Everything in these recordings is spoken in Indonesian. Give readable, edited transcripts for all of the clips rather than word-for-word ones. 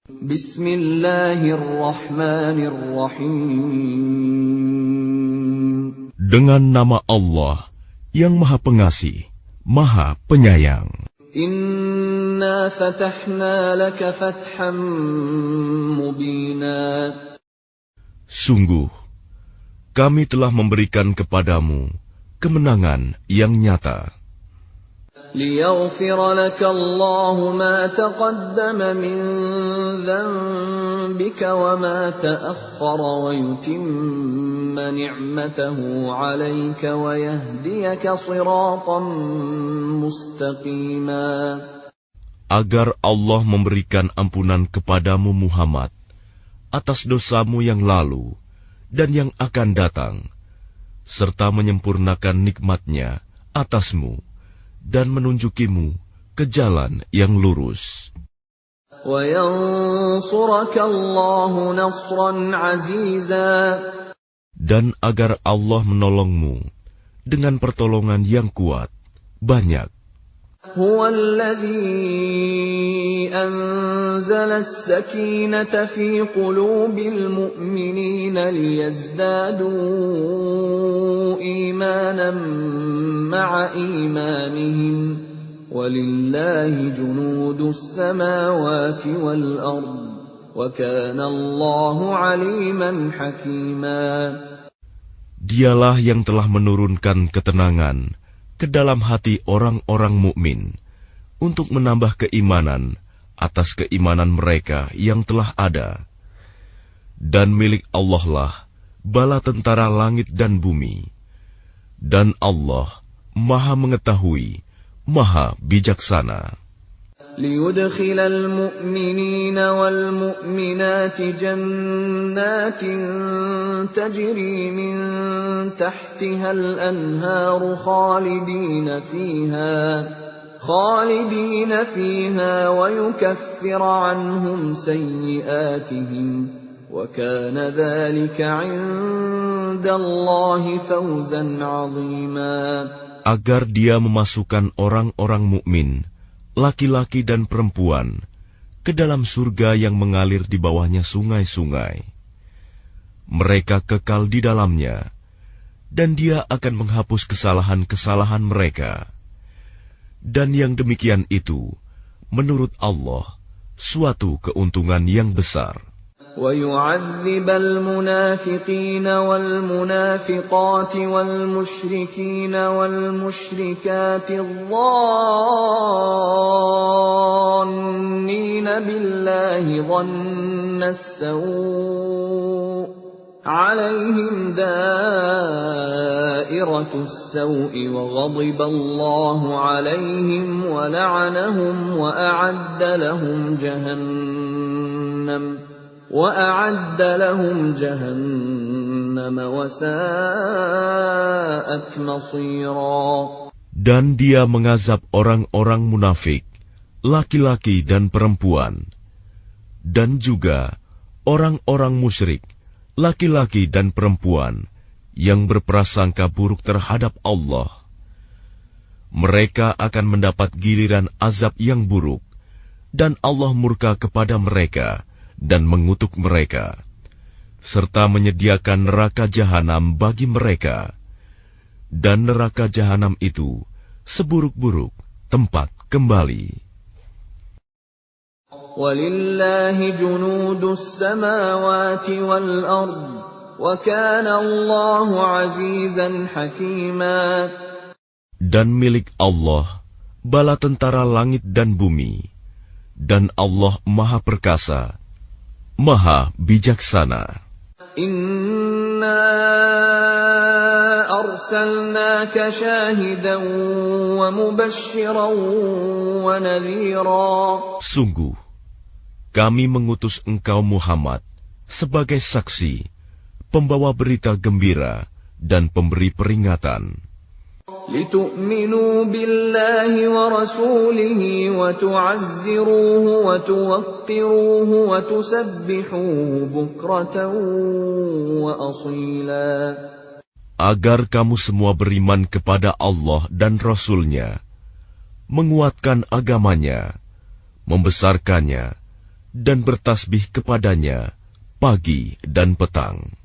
Bismillahirrahmanirrahim. Dengan nama Allah yang Maha Pengasih, Maha Penyayang. Inna fatahna laka fatham mubina. Sungguh, kami telah memberikan kepadamu kemenangan yang nyata. لِيَغْفِرَ لَكَ اللَّهُ مَا تَقَدَّمَ مِنْ ذَنْبِكَ وَمَا تَأَخَّرَ وَيُتِمَّ نِعْمَتَهُ عَلَيْكَ وَيَهْدِيَكَ صِرَاطًا مُسْتَقِيمًا. Agar Allah memberikan ampunan kepadamu Muhammad atas dosamu yang lalu dan yang akan datang, serta menyempurnakan nikmat-Nya atasmu dan menunjukimu ke jalan yang lurus. وَيَنْصُرَكَ اللَّهُ نَصْرًا عَزِيزًا. Dan agar Allah menolongmu dengan pertolongan yang kuat, banyak. هُوَ الَّذِي أَنزَلَ السَّكِينَةَ فِي قُلُوبِ الْمُؤْمِنِينَ لِيَزْدَادُوا إِيمَانًا مَعَ إِيمَانِهِمْ وَلِلَّهِ جُنُودُ السَّمَاوَاتِ وَالْأَرْضِ وَكَانَ اللَّهُ عَلِيمًا حَكِيمًا. Dialah yang telah menurunkan ketenangan ke dalam hati orang-orang mukmin untuk menambah keimanan atas keimanan mereka yang telah ada. Dan milik Allah lah bala tentara langit dan bumi. Dan Allah Maha mengetahui, Maha bijaksana. لِيُدْخِلَ الْمُؤْمِنِينَ وَالْمُؤْمِنَاتِ جَنَّاتٍ تَجْرِي مِنْ تَحْتِهَا الْأَنْهَارُ خَالِدِينَ فِيهَا وَيُكَفِّرَ عَنْهُمْ سَيِّئَاتِهِمْ وَكَانَ ذَلِكَ عِنْدَ اللَّهِ فَوْزًا عَظِيمًا. Agar Dia memasukkan orang-orang mukmin, laki-laki dan perempuan, ke dalam surga yang mengalir di bawahnya sungai-sungai. Mereka kekal di dalamnya, dan Dia akan menghapus kesalahan-kesalahan mereka. Dan yang demikian itu, menurut Allah, suatu keuntungan yang besar. وَيُعَذِّبَ الْمُنَافِقِينَ وَالْمُنَافِقَاتِ وَالْمُشْرِكِينَ وَالْمُشْرِكَاتِ الظَّانِّينَ بِاللَّهِ ظَنَّ السَّوْءِ عَلَيْهِمْ دَائِرَةُ السَّوْءِ وَغَضِبَ اللَّهُ عَلَيْهِمْ وَلَعَنَهُمْ وَأَعَدَّ لَهُمْ جَهَنَّمَ وَسَاءَتْ مَصِيرًا. Dan Dia mengazab orang-orang munafik, laki-laki dan perempuan, dan juga orang-orang musyrik, laki-laki dan perempuan, yang berprasangka buruk terhadap Allah. Mereka akan mendapat giliran azab yang buruk, dan Allah murka kepada mereka dan mengutuk mereka, serta menyediakan neraka jahanam bagi mereka. Dan neraka jahanam itu seburuk-buruk tempat kembali. وَلِلَّهِ جُنُودُ السَّمَاوَاتِ وَالْأَرْضِ وَكَانَ اللَّهُ عَزِيزًا حَكِيمًا. Dan milik Allah bala tentara langit dan bumi, dan Allah Maha Perkasa, Maha Bijaksana. Inna arsalnaka syahidan wa mubasysyiran wa nadhira. Sungguh, kami mengutus engkau Muhammad sebagai saksi, pembawa berita gembira dan pemberi peringatan. لِتُؤْمِنُوا بِاللَّهِ وَرَسُولِهِ وَتُعَزِّرُوهُ وَتُوَقِّرُوهُ وَتُسَبِّحُوهُ بُكْرَةً وَأَصِيلًا. Agar kamu semua beriman kepada Allah dan Rasul-Nya, menguatkan agamanya, membesarkannya, dan bertasbih kepadanya pagi dan petang.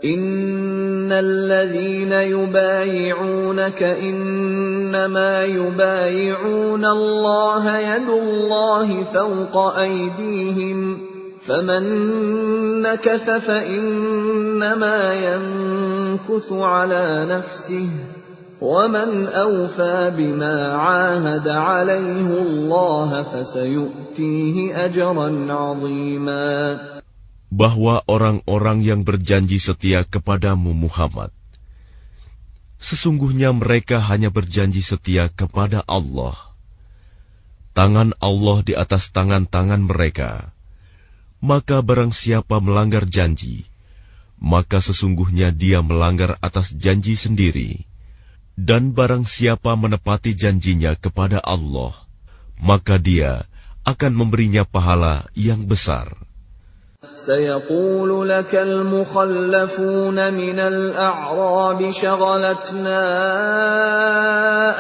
Innal ladzina yubayi'unaka innama yubayi'una Allah yadullahi fawqa aydihim faman nakatha fa innama yankuthu ala nafsihi وَمَنْ أَوْفَى بِمَا عَاهَدَ عَلَيْهِ اللَّهَ فَسَيُؤْتِيهِ أَجْرًا عَظِيمًا. Bahwa orang-orang yang berjanji setia kepadamu Muhammad, sesungguhnya mereka hanya berjanji setia kepada Allah. Tangan Allah di atas tangan-tangan mereka. Maka barang siapa melanggar janji, maka sesungguhnya dia melanggar atas janji sendiri. Dan barang siapa menepati janjinya kepada Allah, maka dia akan memberinya pahala yang besar. سيقول لك المخلفون من الأعراب شغلتنا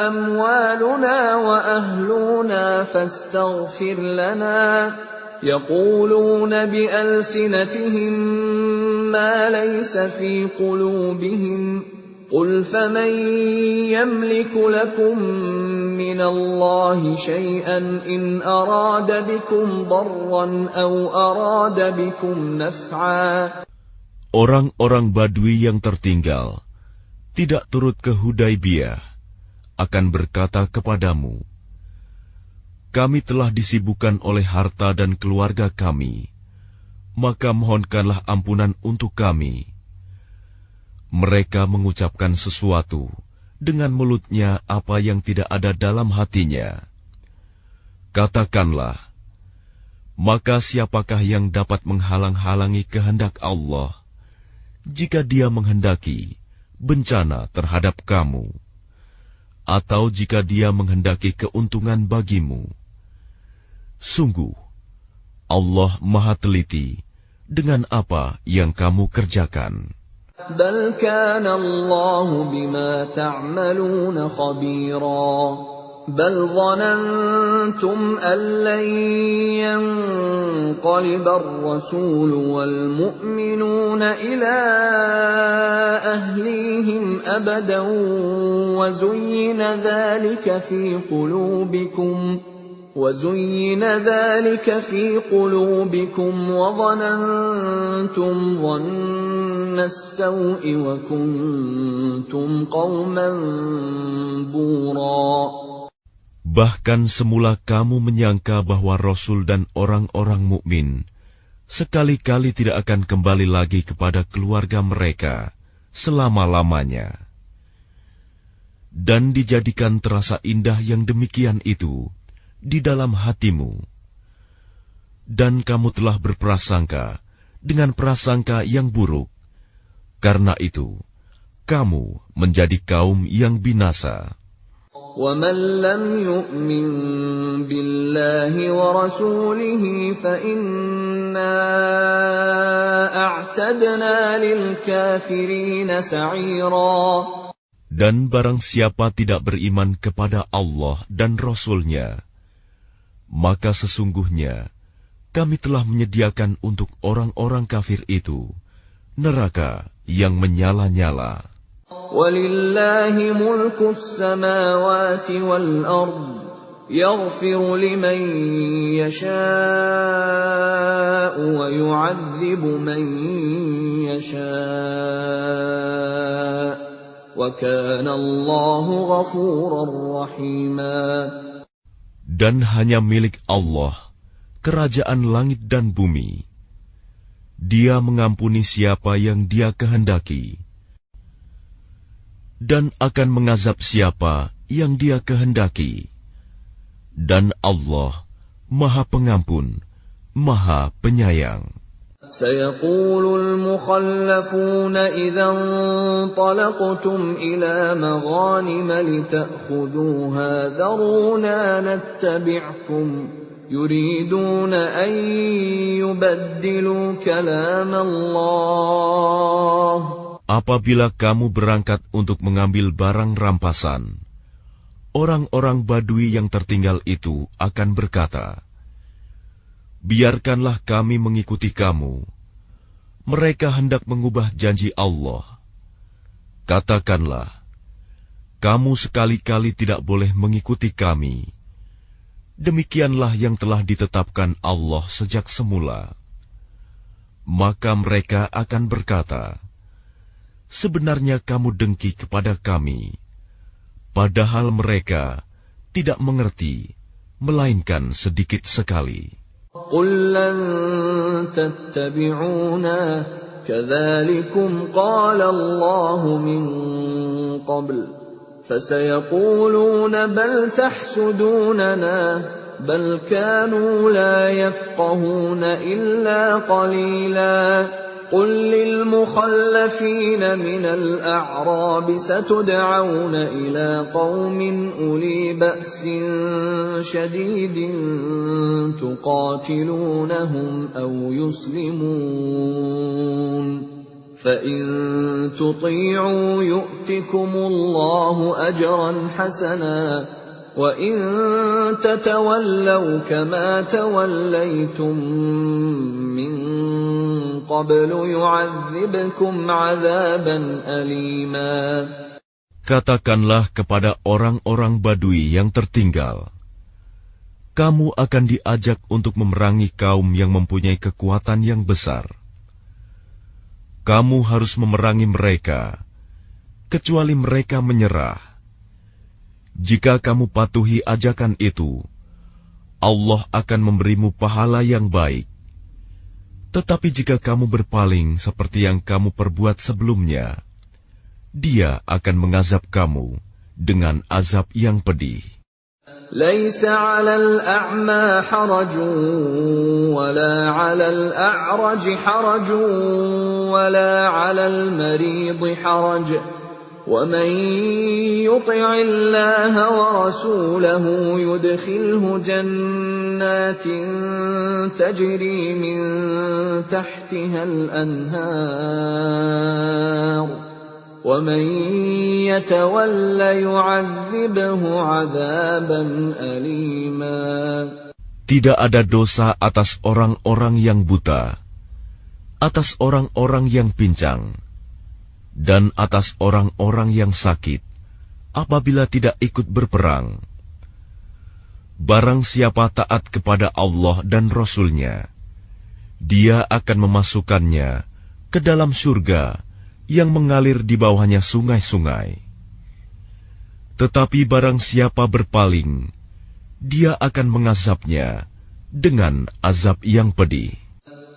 أموالنا وأهلنا فاستغفر لنا يقولون بألسنتهم ما ليس في قلوبهم قل فمن يملك لكم من الله شيئا إن أراد بكم ضرا أو أراد بكم نفعا. Orang-orang Badui yang tertinggal, tidak turut ke Hudaibiyah, akan berkata kepadamu, kami telah disibukkan oleh harta dan keluarga kami, maka mohonkanlah ampunan untuk kami. Mereka mengucapkan sesuatu dengan mulutnya apa yang tidak ada dalam hatinya. Katakanlah, maka siapakah yang dapat menghalang-halangi kehendak Allah, jika Dia menghendaki bencana terhadap kamu, atau jika Dia menghendaki keuntungan bagimu? Sungguh, Allah Maha Teliti dengan apa yang kamu kerjakan. بل كان الله بما تعملون خبيرا بل ظننتم أن لن ينقلب الرسول والمؤمنون إلى أهليهم أبدا وزين ذلك في قلوبكم وظننتم ظن السوء وكنتم قوما بورا. Bahkan semula kamu menyangka bahwa Rasul dan orang-orang mukmin sekali-kali tidak akan kembali lagi kepada keluarga mereka selama-lamanya. Dan dijadikan terasa indah yang demikian itu di dalam hatimu, dan kamu telah berprasangka dengan prasangka yang buruk. Karena itu, kamu menjadi kaum yang binasa. وَمَنْ لَمْ يُؤْمِنْ بِاللَّهِ وَرَسُولِهِ فَإِنَّا أَعْتَدْنَا لِلْكَافِرِينَ سَعِيرًا. Dan barang siapa tidak beriman kepada Allah dan Rasul-Nya, maka sesungguhnya kami telah menyediakan untuk orang-orang kafir itu neraka yang menyala-nyala. Walillahi mulkus samawati wal ard yaghfiru liman yasha'u wa yu'adzibu man yasha' wa kana Allahu ghafurar rahima. Dan hanya milik Allah kerajaan langit dan bumi. Dia mengampuni siapa yang Dia kehendaki, dan akan mengazab siapa yang Dia kehendaki. Dan Allah Maha Pengampun, Maha Penyayang. سيقول المخلفون إذا انطلقتم إلى مغانم لتأخذوها ذرونا نتبعكم يريدون أن يبدلوا كلام الله. Apabila kamu berangkat untuk mengambil barang rampasan, orang-orang Badui yang tertinggal itu akan berkata, biarkanlah kami mengikuti kamu. Mereka hendak mengubah janji Allah. Katakanlah, kamu sekali-kali tidak boleh mengikuti kami. Demikianlah yang telah ditetapkan Allah sejak semula. Maka mereka akan berkata, sebenarnya kamu dengki kepada kami, padahal mereka tidak mengerti, melainkan sedikit sekali. قُل لَّن تَتَّبِعُونَا كَذَٰلِكُمْ قَالَ اللَّهُ مِن قَبْلُ فَسَيَقُولُونَ بَلْ تَحْسُدُونَنَا بَلْ كَانُوا لَا يَفْقَهُونَ إِلَّا قَلِيلًا قُل لِّلْمُخَلَّفِينَ مِنَ الْأَعْرَابِ سَتُدْعَوْنَ إِلَىٰ قَوْمٍ أُولِي بَأْسٍ شَدِيدٍ تُقَاتِلُونَهُمْ أَوْ يُسْلِمُونَ فَإِن تُطِيعُوا يُؤْتِكُمُ اللَّهُ أَجْرًا حَسَنًا وَإِن تَتَوَلَّوْا كَمَا تَوَلَّيْتُم مِّن قَبْلُ يُعَذِّبْكُمْ عَذَابًا أَلِيمًا. Katakanlah kepada orang-orang Badui yang tertinggal, kamu akan diajak untuk memerangi kaum yang mempunyai kekuatan yang besar. Kamu harus memerangi mereka, kecuali mereka menyerah. Jika kamu patuhi ajakan itu, Allah akan memberimu pahala yang baik. Tetapi jika kamu berpaling seperti yang kamu perbuat sebelumnya, Dia akan mengazab kamu dengan azab yang pedih. لَيْسَ عَلَى الْأَعْمَى حَرَجٌ وَلَا عَلَى الْأَعْرَجِ حَرَجٌ وَلَا عَلَى الْمَرِيضِ حَرَجٌ وَمَن يُطِعِ اللَّهَ وَرَسُولَهُ يُدْخِلْهُ جَنَّاتٍ تَجْرِي مِن تَحْتِهَا الْأَنْهَارُ وَمَن يَتَوَلَّ يُعَذِّبْهُ عَذَابًا أَلِيمًا. Tidak ada dosa atas orang-orang yang buta, atas orang-orang yang pincang, dan atas orang-orang yang sakit, apabila tidak ikut berperang. Barang siapa taat kepada Allah dan Rasul-Nya, Dia akan memasukkannya ke dalam surga yang mengalir di bawahnya sungai-sungai. Tetapi barang siapa berpaling, Dia akan mengazabnya dengan azab yang pedih.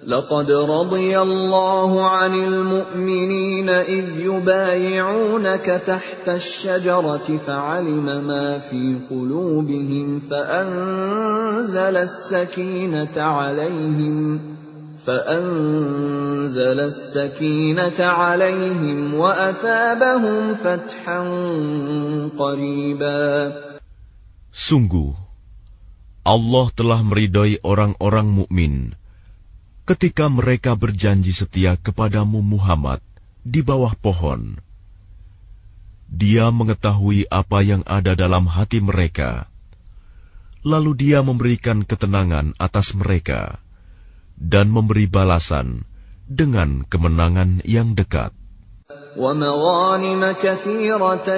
لَقَدْ رَضِيَ اللَّهُ عَنِ الْمُؤْمِنِينَ إِذْ يُبَايِعُونَكَ تَحْتَ الشَّجَرَةِ فَعَلِمَ مَا فِي قُلُوبِهِمْ فَأَنزَلَ السَّكِينَةَ عَلَيْهِمْ وَأَثَابَهُمْ فَتْحًا قَرِيبًا. Sungguh, Allah telah meridhai orang-orang mukmin ketika mereka berjanji setia kepadamu Muhammad di bawah pohon. Dia mengetahui apa yang ada dalam hati mereka, lalu Dia memberikan ketenangan atas mereka dan memberi balasan dengan kemenangan yang dekat. وَمَغَانِمَ كَثِيرَةً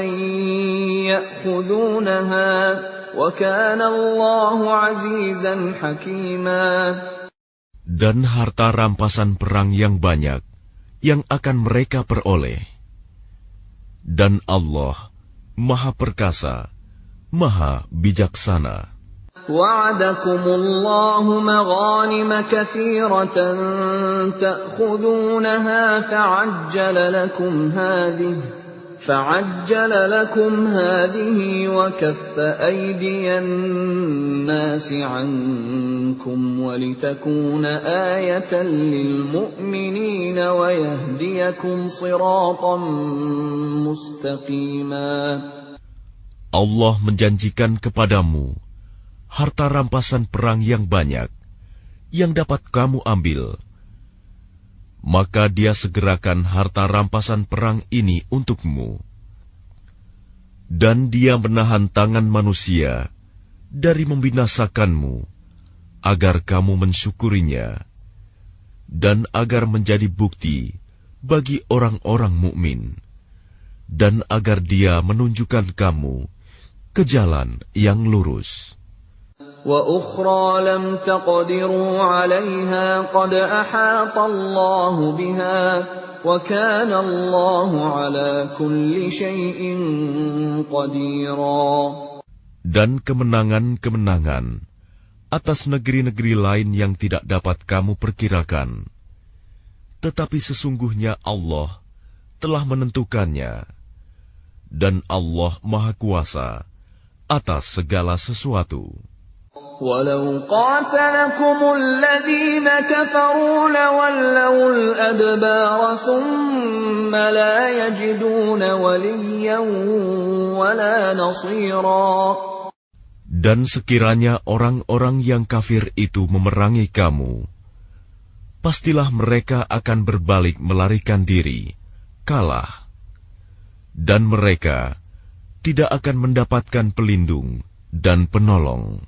يَأْخُذُونَهَا وَكَانَ اللَّهُ عَزِيزًا حَكِيمًا. Dan harta rampasan perang yang banyak yang akan mereka peroleh. Dan Allah Maha Perkasa, Maha Bijaksana. وَعَدَكُمُ اللَّهُ مَغَانِمَ كَثِيرَةً تَأْخُذُونَهَا فَعَجَّلَ لَكُمْ هَٰذِهِ وَكَفَّ أَيْدِيَ النَّاسِ عَنكُمْ وَلِتَكُونَ آيَةً لِّلْمُؤْمِنِينَ وَيَهْدِيَكُمْ صِرَاطًا مُّسْتَقِيمًا. Allah menjanjikan kepadamu harta rampasan perang yang banyak yang dapat kamu ambil. Maka Dia segerakan harta rampasan perang ini untukmu. Dan Dia menahan tangan manusia dari membinasakanmu, agar kamu mensyukurinya, dan agar menjadi bukti bagi orang-orang mukmin, dan agar Dia menunjukkan kamu ke jalan yang lurus. وَأُخْرَى لَمْ تَقْدِرُوا عَلَيْهَا قَدْ أَحَاطَ اللَّهُ بِهَا وَكَانَ اللَّهُ عَلَى كُلِّ شَيْءٍ قَدِيرًا. Dan kemenangan-kemenangan atas negeri-negeri lain yang tidak dapat kamu perkirakan. Tetapi sesungguhnya Allah telah menentukannya, dan Allah Maha Kuasa atas segala sesuatu. وَلَوْ قَاتَلَكُمُ الَّذِينَ كَفَرُوا لَوَلَّوُا الْأَدْبَارَ ثُمَّ لَا يَجِدُونَ وَلِيًّا وَلَا نَصِيرًا. Dan sekiranya orang-orang yang kafir itu memerangi kamu, pastilah mereka akan berbalik melarikan diri, kalah. Dan mereka tidak akan mendapatkan pelindung dan penolong.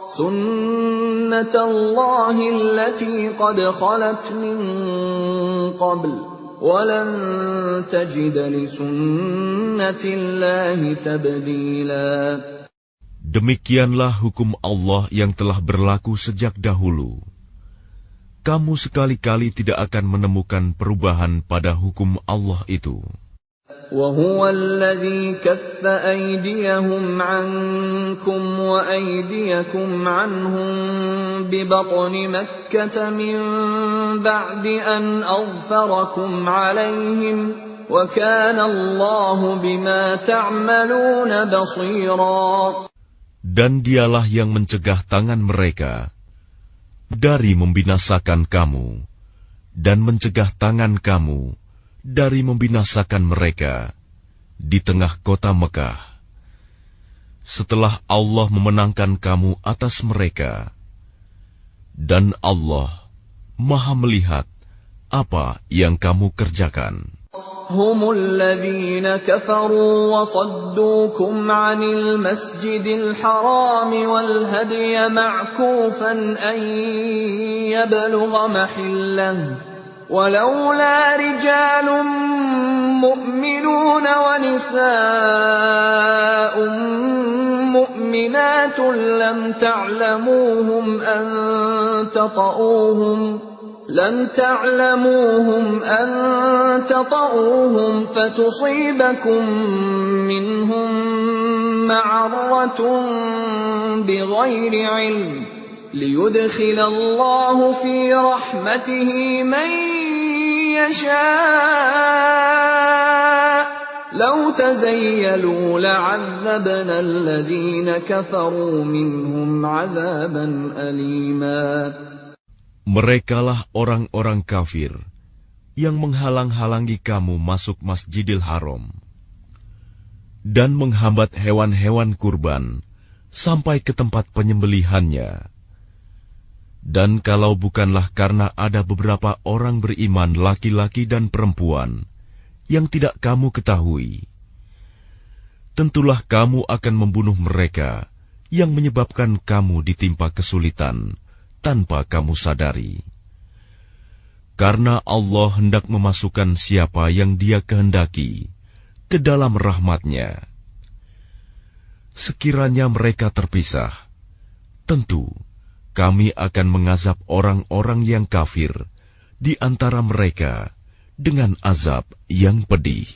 سُنَّةَ اللَّهِ الَّتِي قَدْ خَلَتْ مِن قَبْلُ وَلَن تَجِدَ لِسُنَّةِ اللَّهِ تَبْدِيلًا. Demikianlah hukum Allah yang telah berlaku sejak dahulu. Kamu sekali-kali tidak akan menemukan perubahan pada hukum Allah itu. وَهُوَ الَّذِي كَفَّ أَيْدِيَهُمْ عَنكُمْ وَأَيْدِيَكُمْ عَنْهُمْ بِبَطْنِ مَكَّةَ مِنْ بَعْدِ أَنْ أَظْفَرَكُمْ عَلَيْهِمْ وَكَانَ اللَّهُ بِمَا تَعْمَلُونَ بَصِيرًا. Dan Dialah yang mencegah tangan mereka dari membinasakan kamu, dan mencegah tangan kamu dari membinasakan mereka di tengah kota Mekah, setelah Allah memenangkan kamu atas mereka. Dan Allah Maha melihat apa yang kamu kerjakan. هم الذين كفروا وصدوكم عن المسجد الحرام والهدي معكوفا أن يبلغ محله ولولا رجال مؤمنون ونساء مؤمنات لم تعلموهم أن تطؤوهم فتصيبكم منهم معرة بغير علم ليدخل الله في رحمته من يشاء لو تزيلوا لعذبنا الذين كفروا منهم عذابا أليما. Merekalah orang-orang kafir yang menghalang-halangi kamu masuk Masjidil Haram dan menghambat hewan-hewan kurban sampai ke tempat penyembelihannya. Dan kalau bukanlah karena ada beberapa orang beriman laki-laki dan perempuan yang tidak kamu ketahui, tentulah kamu akan membunuh mereka yang menyebabkan kamu ditimpa kesulitan tanpa kamu sadari. Karena Allah hendak memasukkan siapa yang Dia kehendaki ke dalam rahmat-Nya. Sekiranya mereka terpisah, tentu kami akan mengazab orang-orang yang kafir di antara mereka dengan azab yang pedih.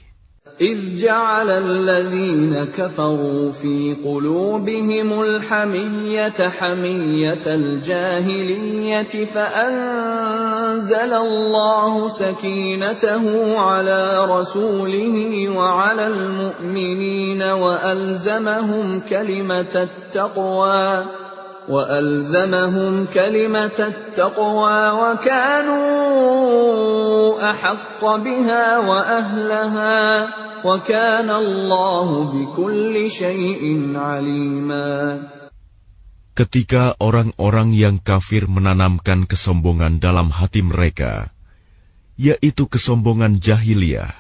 إذ جعل الذين كفروا في قلوبهم الحمية حمية الجاهلية فأنزل الله سكينته على رسوله وعلى المؤمنين وألزمهم كلمة التقوى وكانوا أحق بها وأهلها وكان الله بكل شيء عليما. Ketika orang-orang yang kafir menanamkan kesombongan dalam hati mereka, yaitu kesombongan jahiliyah,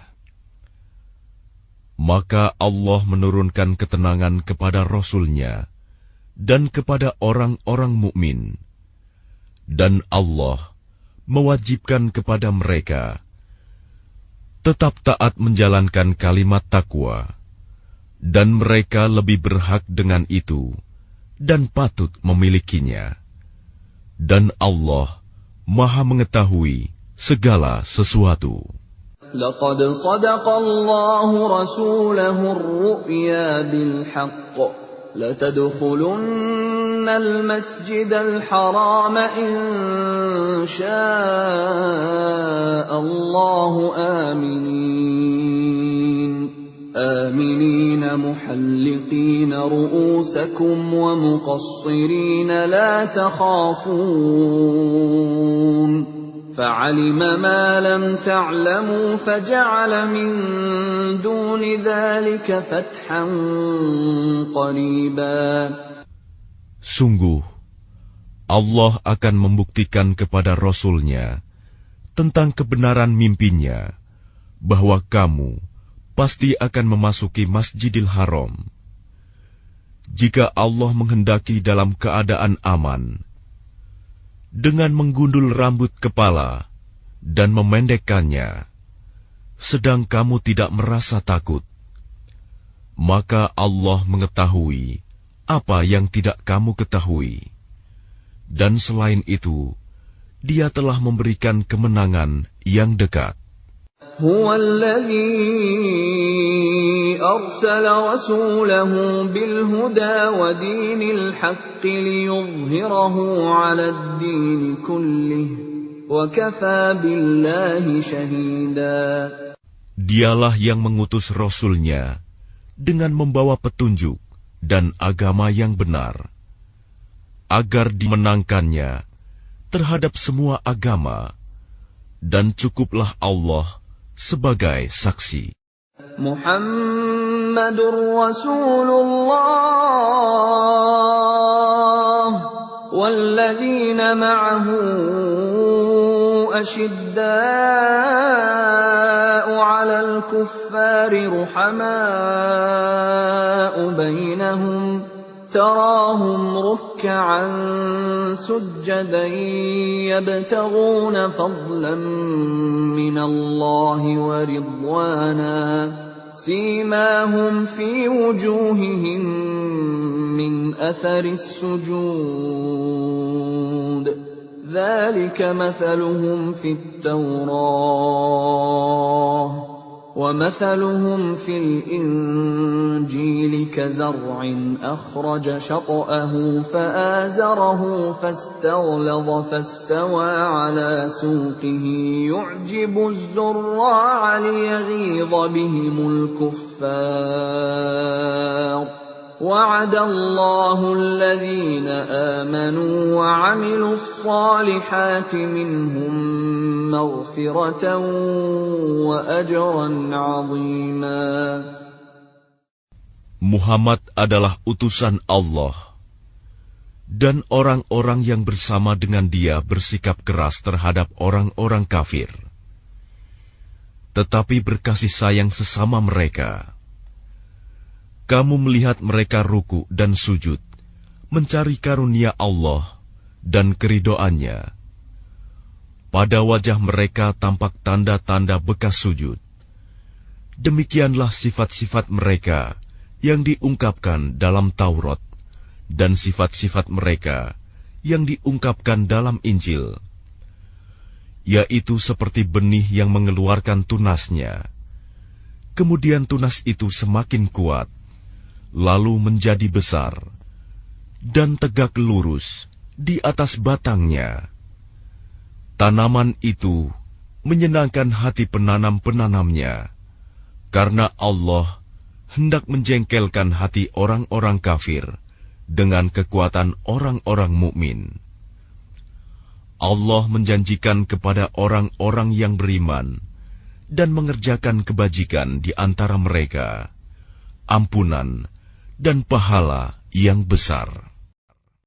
maka Allah menurunkan ketenangan kepada Rasul-Nya dan kepada orang-orang mukmin Dan Allah mewajibkan kepada mereka tetap taat menjalankan kalimat takwa, dan mereka lebih berhak dengan itu dan patut memilikinya. Dan Allah Maha mengetahui segala sesuatu. لقد صدق الله رسوله الرؤيا بالحق لتدخلن المسجد الحرام إن شاء الله آمنين محلقين رؤوسكم ومقصرين لا تخافون فعلم ما لم تعلموا فجعل من دون ذلك فتحا قريبا. Sungguh, Allah akan membuktikan kepada Rasul-Nya tentang kebenaran mimpinya bahwa kamu pasti akan memasuki Masjidil Haram. Jika Allah menghendaki dalam keadaan aman, dengan menggundul rambut kepala dan memendekkannya, sedang kamu tidak merasa takut, maka Allah mengetahui apa yang tidak kamu ketahui. Dan selain itu, Dia telah memberikan kemenangan yang dekat. هو الذي أرسل رسوله بالهدى ودين الحق ليظهره على الدين كله وكفى بالله شهيدا. Dialah yang mengutus Rasul-Nya dengan membawa petunjuk dan agama yang benar, agar dimenangkannya terhadap semua agama, dan cukuplah Allah sebagai saksi. Muhammadur Rasulullah walladzina ma'ahu ashidda'u 'alal kuffari ruhama'u bainahum تراهم ركعا سجدا يبتغون فضلا من الله ورضوانا سيماهم في وجوههم من أثر السجود ذلك مثلهم في التوراة ومثلهم في الإنجيل كزرع أخرج شطأه فآزره فاستغلظ فاستوى على سوقه يعجب الزراع ليغيظ بهم الكفار وعد الله الذين آمنوا وعملوا الصالحات منهم مغفرة وأجرا عظيما. Muhammad adalah utusan Allah, dan orang-orang yang bersama dengan dia bersikap keras terhadap orang-orang kafir, tetapi berkasih sayang sesama mereka. Kamu melihat mereka ruku dan sujud, mencari karunia Allah dan keridoannya. Pada wajah mereka tampak tanda-tanda bekas sujud. Demikianlah sifat-sifat mereka yang diungkapkan dalam Taurat, dan sifat-sifat mereka yang diungkapkan dalam Injil, yaitu seperti benih yang mengeluarkan tunasnya. Kemudian tunas itu semakin kuat, lalu menjadi besar, dan tegak lurus di atas batangnya. Tanaman itu menyenangkan hati penanam-penanamnya, karena Allah hendak menjengkelkan hati orang-orang kafir dengan kekuatan orang-orang mukmin. Allah menjanjikan kepada orang-orang yang beriman dan mengerjakan kebajikan di antara mereka ampunan dan pahala yang besar.